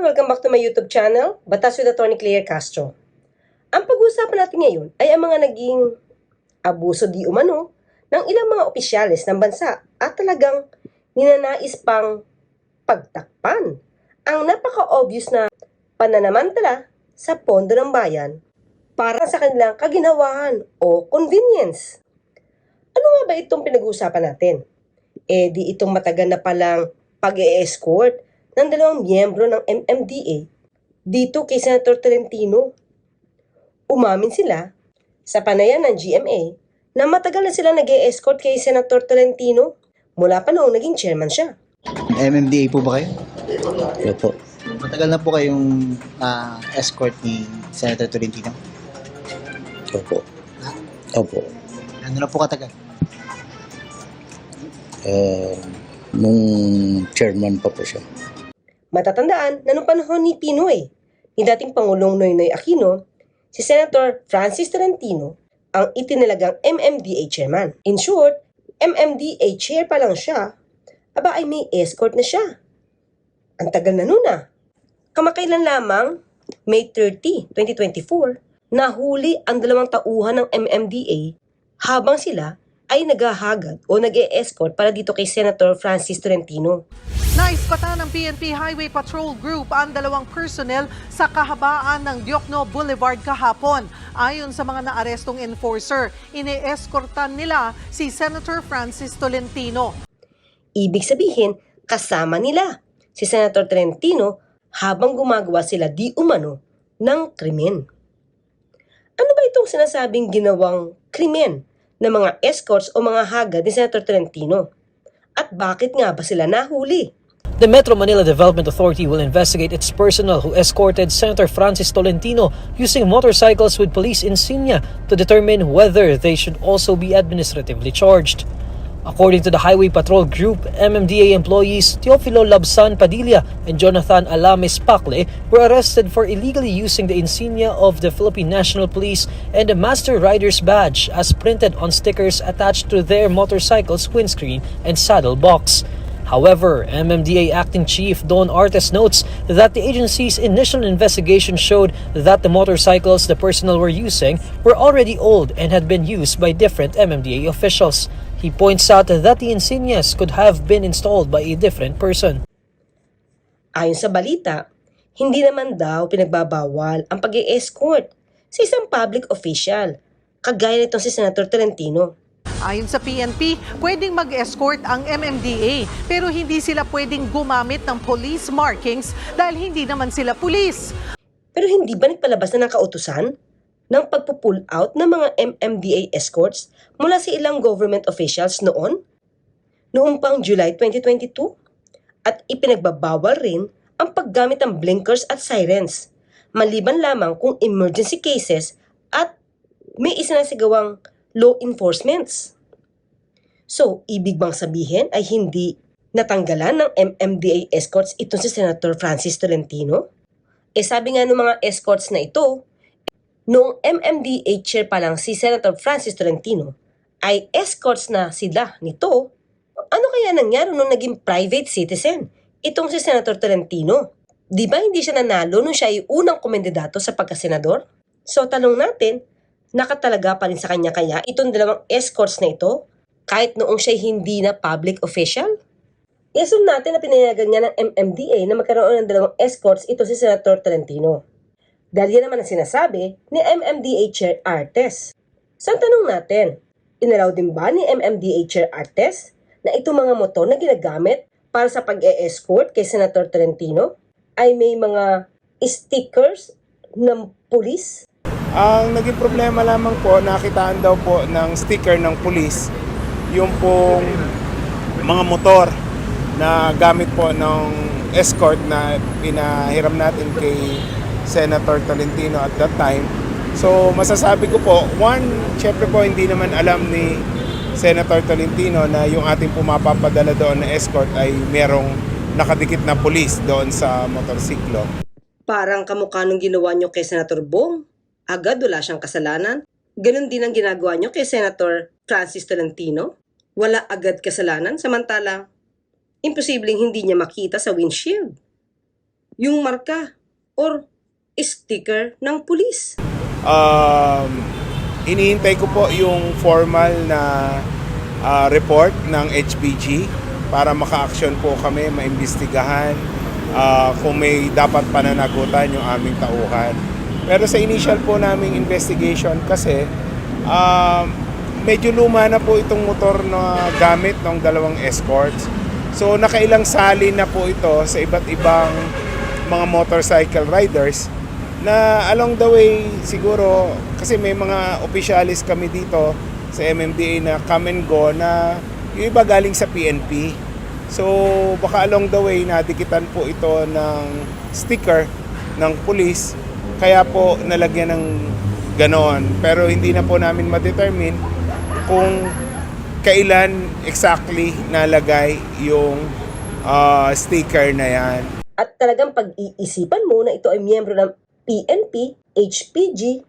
Welcome back to my YouTube channel, Batas with Attorney Claire Castro. Ang pag-uusapan natin ngayon ay ang mga naging abuso di umano ng ilang mga opisyales ng bansa at talagang ninanais pang pagtakpan ang napaka-obvious na pananamantala sa pondo ng bayan para sa kanilang kaginhawahan o convenience. Ano nga ba itong pinag-uusapan natin? Di itong matagal na palang pag-e-escort ng dalawang miyembro ng MMDA dito kay Senator Tolentino. Umamin sila sa panayan ng GMA na matagal na sila nag-e-escort kay Senator Tolentino mula pa noong naging chairman siya. MMDA po ba kayo? Opo. Matagal na po kayong escort ni Senator Tolentino? Opo. Opo. Ano na po katagal? Nung chairman pa po siya. Matatandaan na noong panahon ni Pinoy, ni dating Pangulong Noynoy Aquino, si Senator Francis Tolentino ang itinalagang MMDA chairman. In short, MMDA chair pa lang siya, aba ay may escort na siya. Ang tagal na nun ah. Kamakailan lamang, May 30, 2024, nahuli ang dalawang tauhan ng MMDA habang sila ay naghahagad o nag-e-escort para dito kay Senator Francis Tolentino. Naispatan ng PNP Highway Patrol Group ang dalawang personnel sa kahabaan ng Diokno Boulevard kahapon. Ayon sa mga naarestong enforcer, ine-escortan nila si Senator Francis Tolentino. Ibig sabihin, kasama nila si Senator Tolentino habang gumagawa sila di umano ng krimen. Ano ba itong sinasabing ginawang krimen ng mga escorts o mga hagad ni Senator Tolentino? At bakit nga ba sila nahuli? The Metro Manila Development Authority will investigate its personnel who escorted Senator Francis Tolentino using motorcycles with police insignia to determine whether they should also be administratively charged. According to the Highway Patrol Group, MMDA employees Teofilo Labsan Padilla and Jonathan Alames Pacle were arrested for illegally using the insignia of the Philippine National Police and the Master Rider's Badge as printed on stickers attached to their motorcycle's windscreen and saddle box. However, MMDA Acting Chief Don Artes notes that the agency's initial investigation showed that the motorcycles the personnel were using were already old and had been used by different MMDA officials. He points out that the insignias could have been installed by a different person. Ayon sa balita, hindi naman daw pinagbabawal ang pag-e-escort sa isang public official, kagaya nitong si Senator Tolentino. Ayon sa PNP, pwedeng mag-escort ang MMDA pero hindi sila pwedeng gumamit ng police markings dahil hindi naman sila pulis. Pero hindi ba nagpalabas na ng kautusan ng pagpo-pull out ng mga MMDA escorts mula sa ilang government officials noong pang July 2022? At ipinagbabawal rin ang paggamit ng blinkers at sirens, maliban lamang kung emergency cases at may isinasigawang law enforcements. So, ibig bang sabihin ay hindi natanggalan ng MMDA escorts itong si Senator Francis Tolentino? Sabi nga ng mga escorts na ito, noong MMDA chair pa lang si Senator Francis Tolentino, ay escorts na sila nito. Ano kaya nangyari nung naging private citizen itong si Senator Tolentino? Di ba hindi siya nanalo nung siya ay unang kumendidato sa pagkasenador? So, tanong natin, nakatalaga pa rin sa kanya kaya itong dalawang escorts na ito kahit noong siya hindi na public official? I-assume natin na pinayagan niya ng MMDA na magkaroon ng dalawang escorts ito si Senator Tolentino. Dahil yan naman ang sinasabi ni MMDA Chair Artes. So ang tanong natin, inalaw din ba ni MMDA Chair Artes na itong mga motor na ginagamit para sa pag-e-escort kay Senator Tolentino ay may mga stickers ng pulis? Ang naging problema lamang po, nakitaan daw po ng sticker ng pulis, yung pong mga motor na gamit po ng escort na pinahiram natin kay Senator Tolentino at that time. So masasabi ko po, syempre po hindi naman alam ni Senator Tolentino na yung ating pumapapadala doon na escort ay merong nakadikit na pulis doon sa motorsiklo. Parang kamukha nung ginawa nyo kay Senator Bong. Agad wala siyang kasalanan. Ganon din ang ginagawa nyo kay Senator Francis Tolentino. Wala agad kasalanan, samantala imposibleng hindi niya makita sa windshield. yung marka or sticker ng pulis. Hinihintay ko po yung formal na report ng HPG para maka-action po kami, maimbestigahan kung may dapat pananagutan yung aming tauhan. Pero sa initial po naming investigation kasi medyo luma na po itong motor na gamit ng dalawang escorts. So nakailang sali na po ito sa iba't ibang mga motorcycle riders na along the way siguro kasi may mga opisyalis kami dito sa MMDA na come and go na yung iba galing sa PNP. So baka along the way nadikitan po ito ng sticker ng police kaya po nalagyan ng ganon. Pero hindi na po namin ma-determine kung kailan exactly nalagay yung sticker na yan. At talagang pag-iisipan mo na ito ay miyembro ng PNP, HPG,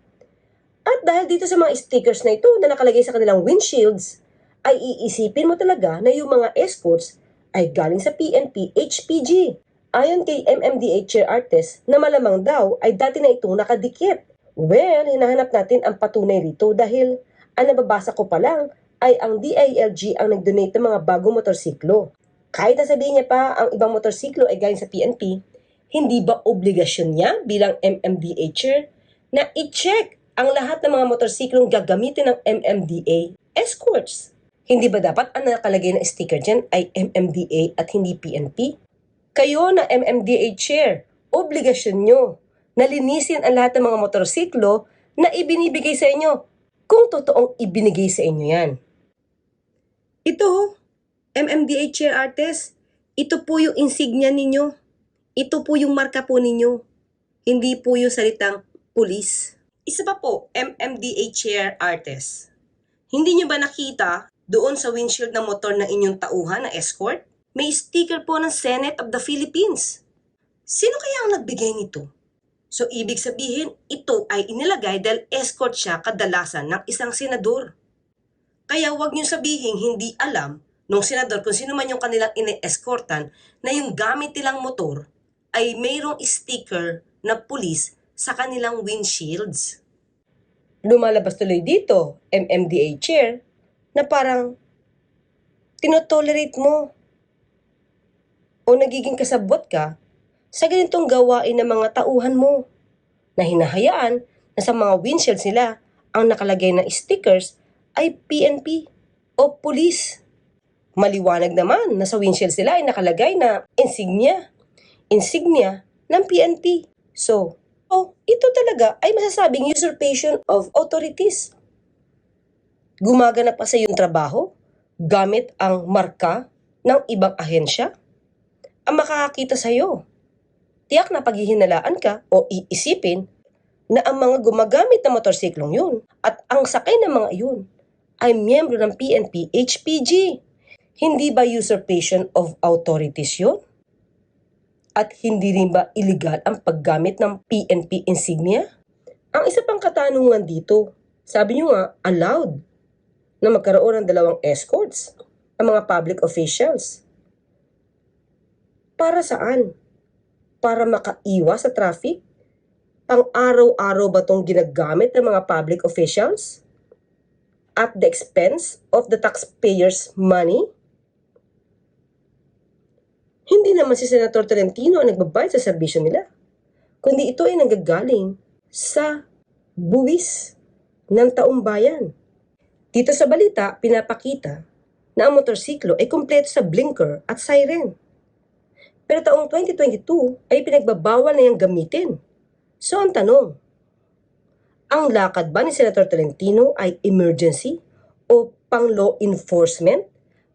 at dahil dito sa mga stickers na ito na nakalagay sa kanilang windshields, ay iisipin mo talaga na yung mga escorts ay galing sa PNP, HPG. Ayon kay MMDA Chair Artes na malamang daw ay dati na itong nakadikit. Well, hinahanap natin ang patunay rito dahil ang nababasa ko pa lang ay ang DILG ang nag-donate ng mga bagong motorsiklo. Kahit nasabihin niya pa ang ibang motorsiklo ay galing sa PNP, hindi ba obligasyon niya bilang MMDA chair na i-check ang lahat ng mga motorsiklong gagamitin ng MMDA escorts? Hindi ba dapat ang nakalagay na sticker dyan ay MMDA at hindi PNP? Kayo na MMDA chair, obligasyon nyo na linisin ang lahat ng mga motorsiklo na ibinibigay sa inyo kung totoong ibinigay sa inyo yan. Ito, MMDA Chair Artes, ito po yung insignia ninyo. Ito po yung marka po ninyo. Hindi po yung salitang pulis. Isa pa po, MMDA Chair Artes. Hindi nyo ba nakita doon sa windshield ng motor ng inyong tauhan na escort? May sticker po ng Senate of the Philippines. Sino kaya ang nagbigay nito? So ibig sabihin, ito ay inilagay dahil escort siya kadalasan ng isang senador. Kaya huwag nyo sabihin hindi alam nung senador kung sino man yung kanilang ine-escortan na yung gamit nilang motor ay mayroong sticker na pulis sa kanilang windshields. Lumalabas tuloy dito, MMDA chair, na parang tinotolerate mo o nagiging kasabot ka sa ganitong gawain ng mga tauhan mo na hinahayaan na sa mga windshields nila ang nakalagay na stickers ay PNP o pulis. Maliwanag naman na sa windshield sila ay nakalagay na insignia ng PNP. So, ito talaga ay masasabing usurpation of authorities. Gumaganap pa sa iyong trabaho gamit ang marka ng ibang ahensya ang makakakita sa iyo. Tiyak na paghihinalaan ka o iisipin na ang mga gumagamit ng motorsiklong yun at ang sakay ng mga yun ay miyembro ng PNP, HPG. Hindi ba usurpation of authorities yun? At hindi rin ba illegal ang paggamit ng PNP insignia? Ang isa pang katanungan dito, sabi nyo nga, allowed na magkaroon ng dalawang escorts ang mga public officials. Para saan? Para makaiwas sa traffic? Pang araw-araw ba itong ginagamit ng mga public officials? At the expense of the taxpayers' money? Hindi naman si Senator Tolentino ang nagbabayad sa serbisyo nila, kundi ito ay nanggagaling sa buwis ng taong bayan. Dito sa balita, pinapakita na ang motorsiklo ay kumpleto sa blinker at siren. Pero taong 2022 ay pinagbabawal na yung gamitin. So ang tanong, ang lakad ba ni Senator Tolentino ay emergency o pang law enforcement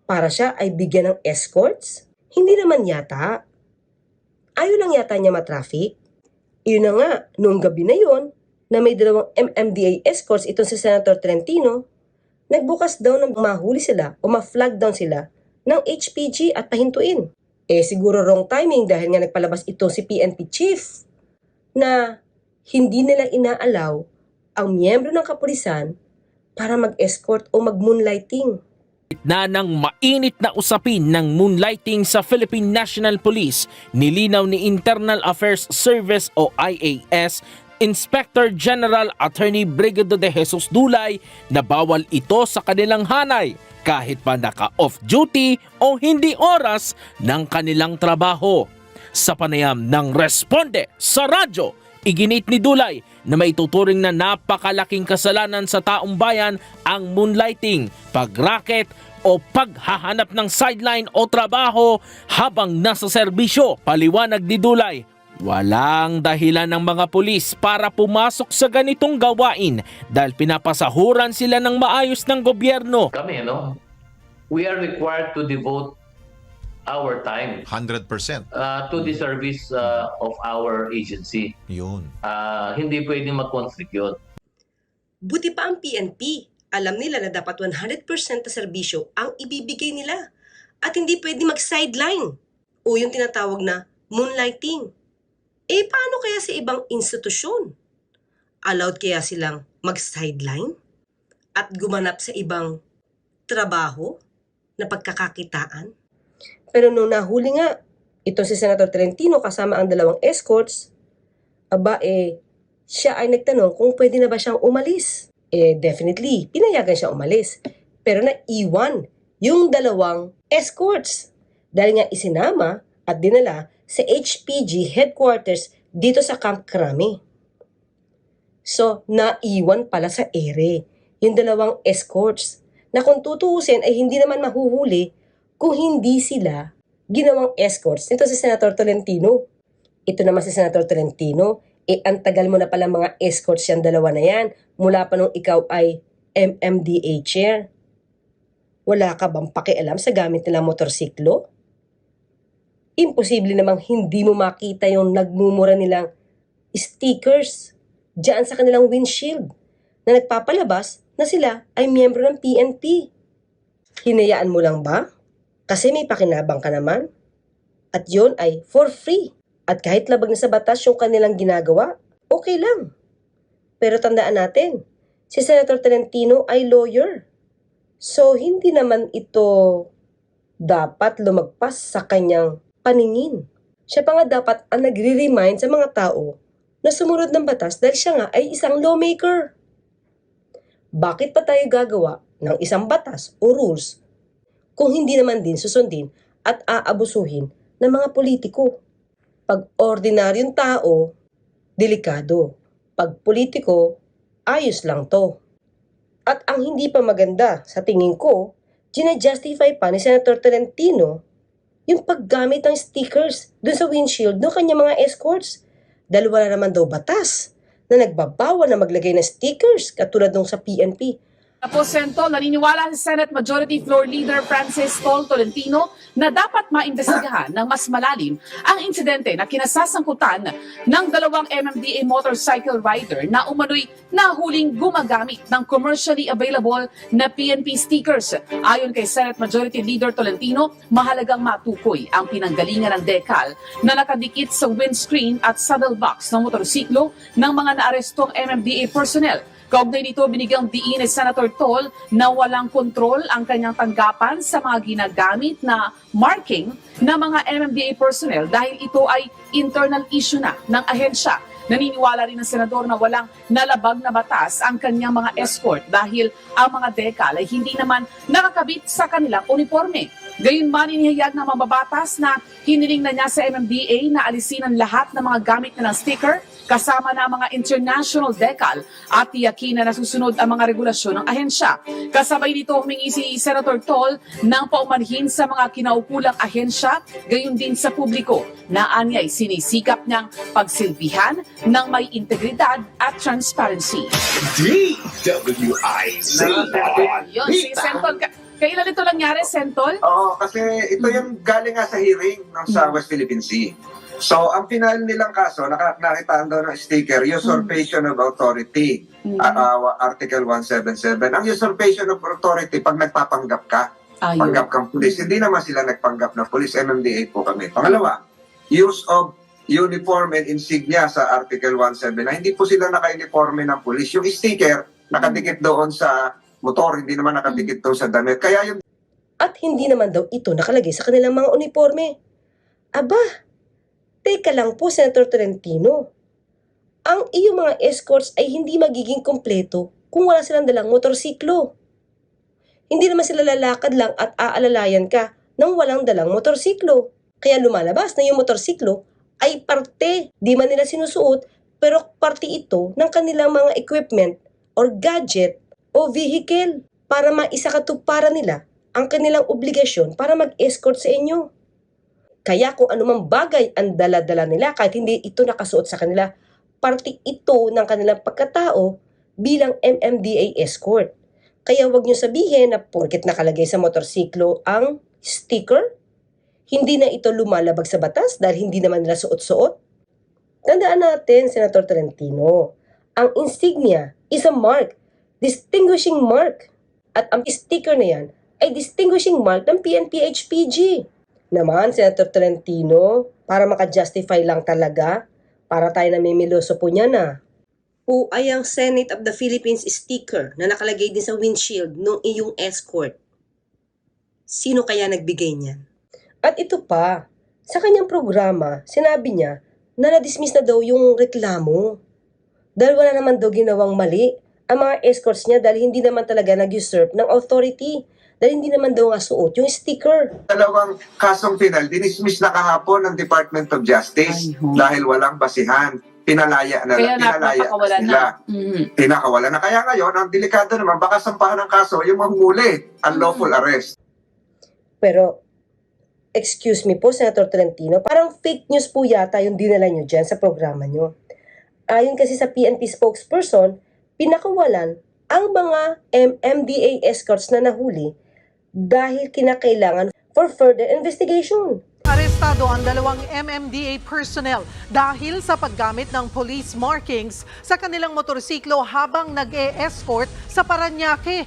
para siya ay bigyan ng escorts? Hindi naman yata. Ayaw lang yata niya matraffic. Iyon na nga, noong gabi na yon, na may dalawang MMDA escorts itong si Senator Tolentino, nagbukas daw ng mahuli sila o ma-flag down sila ng HPG at pahintuin. Siguro wrong timing dahil nga nagpalabas ito si PNP chief na hindi nila inaalaw ang miyembro ng kapulisan para mag-escort o mag-moonlighting. Na ng mainit na usapin ng moonlighting sa Philippine National Police, nilinaw ni Internal Affairs Service o IAS Inspector General Attorney Brigado de Jesus Dulay na bawal ito sa kanilang hanay kahit pa naka-off duty o hindi oras ng kanilang trabaho. Sa panayam ng Responde sa radyo, iginit ni Dulay na may tuturing na napakalaking kasalanan sa taong bayan ang moonlighting, pagraket o paghahanap ng sideline o trabaho habang nasa serbisyo. Paliwanag ni Dulay, walang dahilan ng mga pulis para pumasok sa ganitong gawain dahil pinapasahuran sila ng maayos ng gobyerno. Kami, no? We are required to devote our time 100%. to the service of our agency. Yun. Hindi pwedeng mag-conflict yun. Buti pa ang PNP. Alam nila na dapat 100% na serbisyo ang ibibigay nila at hindi pwede mag-sideline o yung tinatawag na moonlighting. Eh paano kaya sa ibang institusyon? Allowed kaya silang mag-sideline at gumanap sa ibang trabaho na pagkakakitaan? Pero nung nahuli nga, ito si Senator Tolentino kasama ang 2 escorts, siya ay nagtanong kung pwede na ba siyang umalis. Definitely, pinayagan siya umalis. Pero naiwan yung 2 escorts dahil nga isinama at dinala sa HPG headquarters dito sa Camp Crame. So, naiwan pala sa ere yung 2 escorts na kung tutuusin ay hindi naman mahuhuli kung hindi sila ginawang escorts nito si Senator Tolentino. Ito naman si Senator Tolentino, ang tagal mo na pala mga escorts yung 2 na yan, mula pa nung ikaw ay MMDA chair. Wala ka bang pakialam sa gamit nilang motorsiklo? Imposible namang hindi mo makita yung nagmumura nilang stickers diyan sa kanilang windshield na nagpapalabas na sila ay miyembro ng PNP. Hinayaan mo lang ba? Kasi may pakinabang ka naman. At yon ay for free. At kahit labag na sa batas yung kanilang ginagawa, okay lang. Pero tandaan natin, si Senator Tolentino ay lawyer. So, hindi naman ito dapat lumagpas sa kanyang paningin. Siya pa nga dapat ang nagre-remind sa mga tao na sumunod ng batas dahil siya nga ay isang lawmaker. Bakit pa tayo gagawa ng isang batas o rules kung hindi naman din susundin at aabusuhin ng mga politiko? Pag ordinaryong tao, delikado. Pag politiko, ayos lang to. At ang hindi pa maganda, sa tingin ko, gina-justify pa ni Senator Tolentino yung paggamit ng stickers dun sa windshield ng kanyang mga escorts. Dahil wala naman daw batas na nagbabawal na maglagay ng stickers katulad nung sa PNP. Tapos, Sentol, naniniwala si Senate Majority Floor Leader Francis Tol Tolentino na dapat maimbestigahan ng mas malalim ang insidente na kinasasangkutan ng 2 MMDA motorcycle rider na umano'y nahuling gumagamit ng commercially available na PNP stickers. Ayon kay Senate Majority Leader Tolentino, mahalagang matukoy ang pinanggalingan ng decal na nakadikit sa windscreen at saddle box ng motorsiklo ng mga naarestong MMDA personnel. Kaugnay nito, binigyang diin ni Senator Tol na walang kontrol ang kanyang tanggapan sa mga ginagamit na marking ng mga MMDA personnel dahil ito ay internal issue na ng ahensya. Naniniwala rin ang senador na walang nalabag na batas ang kanyang mga escort dahil ang mga decal ay hindi naman nakakabit sa kanilang uniforme. Gayunman, inihayag ng mababatas na hiniling na niya sa MMDA na alisin ang lahat ng mga gamit na ng sticker kasama na ang mga international decal at tiyakin na nasusunod ang mga regulasyon ng ahensya. Kasabay nito, humingi si Senator Tol ng paumanhin sa mga kinaukulang ahensya, gayon din sa publiko na anyay sinisikap niyang pagsilbihan ng may integridad at transparency. DWIZ. Yun, si Sentol. Kailan ito nangyari, Sentol? Oo, kasi ito yung galing nga sa hearing ng sa West Philippine Sea. So, ang final nilang kaso, nakitaan daw ng sticker, usurpation of authority, Article 177. Ang usurpation of authority, pag nagpapanggap ka, panggap kang pulis. Hindi naman sila nagpanggap na pulis, MMDA po kami. Pangalawa, use of uniform and insignia sa Article 179. Hindi po sila naka-uniforme ng pulis. Yung sticker, nakadikit doon sa motor, hindi naman nakadikit doon sa damit. Kaya yung At hindi naman daw ito nakalagay sa kanilang mga uniforme. Aba, teka lang po, Senator Tolentino. Ang iyong mga escorts ay hindi magiging kompleto kung wala silang dalang motorsiklo. Hindi naman sila lalakad lang at aalalayan ka nang walang dalang motorsiklo. Kaya lumalabas na yung motorsiklo ay parte, di man nila sinusuot, pero parte ito ng kanilang mga equipment or gadget o vehicle para maisakatuparan nila ang kanilang obligasyon para mag-escort sa inyo. Kaya kung anumang bagay ang dala-dala nila kahit hindi ito nakasuot sa kanila, parte ito ng kanilang pagkatao bilang MMDA escort. Kaya wag niyo sabihin na porket nakalagay sa motorsiklo ang sticker, hindi na ito lumalabag sa batas dahil hindi naman nila suot-suot. Tandaan natin, Senator Tolentino, ang insignia is a mark, distinguishing mark. At ang sticker na yan ay distinguishing mark ng PNP-HPG. Naman, Senator Tolentino, para maka-justify lang talaga, para tayo namimiloso po niya na. O ay ang Senate of the Philippines sticker na nakalagay din sa windshield ng iyong escort. Sino kaya nagbigay niyan? At ito pa, sa kanyang programa, sinabi niya na na-dismiss na daw yung reklamo. Dahil wala naman daw ginawang mali ang mga escorts niya dahil hindi naman talaga nag-usurp ng authority. Dahil hindi naman daw nga suot yung sticker. Dalawang kasong final, dinismiss na kahapon ng Department of Justice dahil walang basihan. Pinalaya na Kaya pinalaya napakawala sila. na. Pinakawala na. Kaya ngayon, ang delikado naman, baka sampahan ng kaso yung manghuli, unlawful arrest. Pero, excuse me po, Senator Tolentino, parang fake news po yata yung dinala nyo dyan sa programa nyo. Ayon kasi sa PNP spokesperson, pinakawalan ang mga MMDA escorts na nahuli dahil kinakailangan for further investigation. Arestado ang 2 MMDA personnel dahil sa paggamit ng police markings sa kanilang motorsiklo habang nag-e-escort sa Parañaque.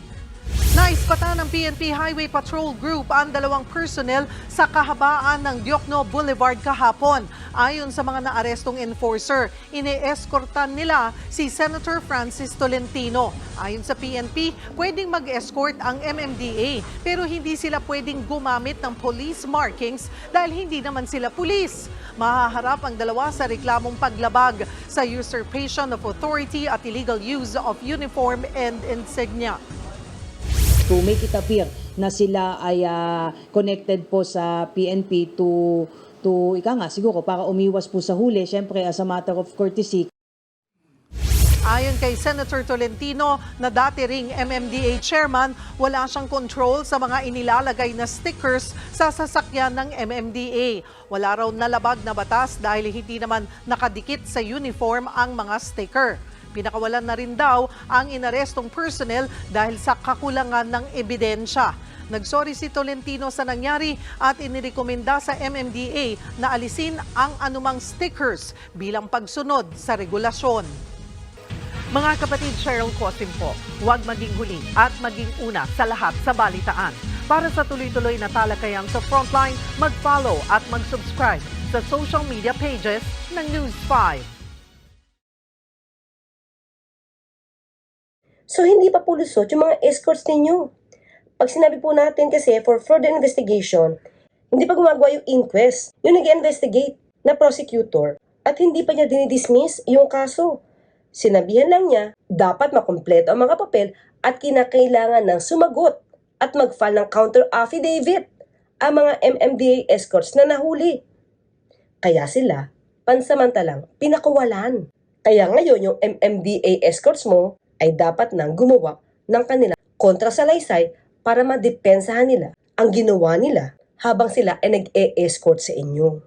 Naispatan ng PNP Highway Patrol Group ang 2 personnel sa kahabaan ng Diokno Boulevard kahapon. Ayon sa mga naarestong enforcer, ine-escortan nila si Senator Francis Tolentino. Ayon sa PNP, pwedeng mag-escort ang MMDA pero hindi sila pwedeng gumamit ng police markings dahil hindi naman sila pulis. Mahaharap ang 2 sa reklamong paglabag sa usurpation of authority at illegal use of uniform and insignia. To make it appear na sila ay connected po sa PNP to ika nga siguro para umiwas po sa huli, syempre as a matter of courtesy. Ayon kay Senator Tolentino na dati ring MMDA chairman, wala siyang control sa mga inilalagay na stickers sa sasakyan ng MMDA. Wala raw nalabag na batas dahil hindi naman nakadikit sa uniform ang mga sticker. Pinakawalan na rin daw ang inarestong personnel dahil sa kakulangan ng ebidensya. Nagsorry si Tolentino sa nangyari at inirekomenda sa MMDA na alisin ang anumang stickers bilang pagsunod sa regulasyon. Mga kapatid, Cheryl Cosim po, huwag maging huli at maging una sa lahat sa balitaan. Para sa tuloy-tuloy na talakayan sa Frontline, mag-follow at mag-subscribe sa social media pages ng News 5. So, hindi pa po lusot yung mga escorts ninyo. Pag sinabi po natin kasi for further investigation, hindi pa gumagawa yung inquest, yung nag-investigate na prosecutor, at hindi pa niya dinidismiss yung kaso. Sinabihan lang niya, dapat makumpleto ang mga papel at kinakailangan ng sumagot at mag-file ng counter affidavit ang mga MMDA escorts na nahuli. Kaya sila, pansamantalang pinakawalan. Kaya ngayon yung MMDA escorts mo ay dapat nang gumawa ng kanilang kontrasalaysay para madepensahan nila ang ginawa nila habang sila ay nag-e-escort sa inyo.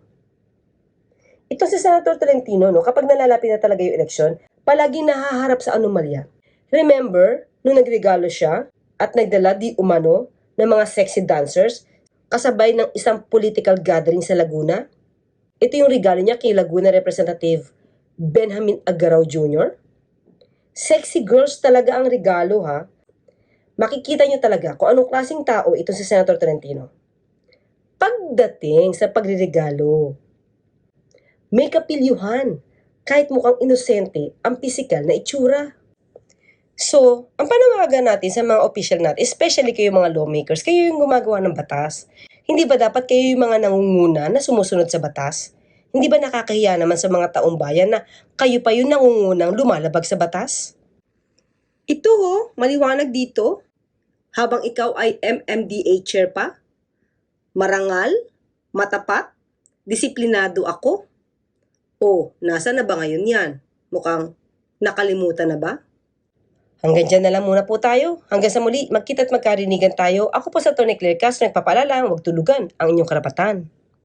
Ito si Senator Tolentino, kapag nalalapit na talaga yung eleksyon, palaging nahaharap sa anomalya. Remember, nung nagregalo siya at nagdala di umano ng mga sexy dancers kasabay ng isang political gathering sa Laguna? Ito yung regalo niya kay Laguna Representative Benjamin Agaraw Jr. Sexy girls talaga ang regalo, ha? Makikita niyo talaga kung anong klaseng tao ito si Senator Tolentino. Pagdating sa pagriregalo, may kapilyuhan kahit mukhang inosente ang pisikal na itsura. So, ang panawagan natin sa mga official natin, especially kayo mga lawmakers, kayo yung gumagawa ng batas. Hindi ba dapat kayo yung mga nangunguna na sumusunod sa batas? Hindi ba nakakahiya naman sa mga taong bayan na kayo pa yung nangungunang lumalabag sa batas? Ito maliwanag dito. Habang ikaw ay MMDA chair pa, marangal, matapat, disiplinado ako. O, nasa na ba ngayon yan? Mukhang nakalimutan na ba? Hanggang dyan na lang muna po tayo. Hanggang sa muli, magkita at magkarinigan tayo. Ako po sa Atty. Claire Castro, nagpapaalala, huwag tulugan ang inyong karapatan.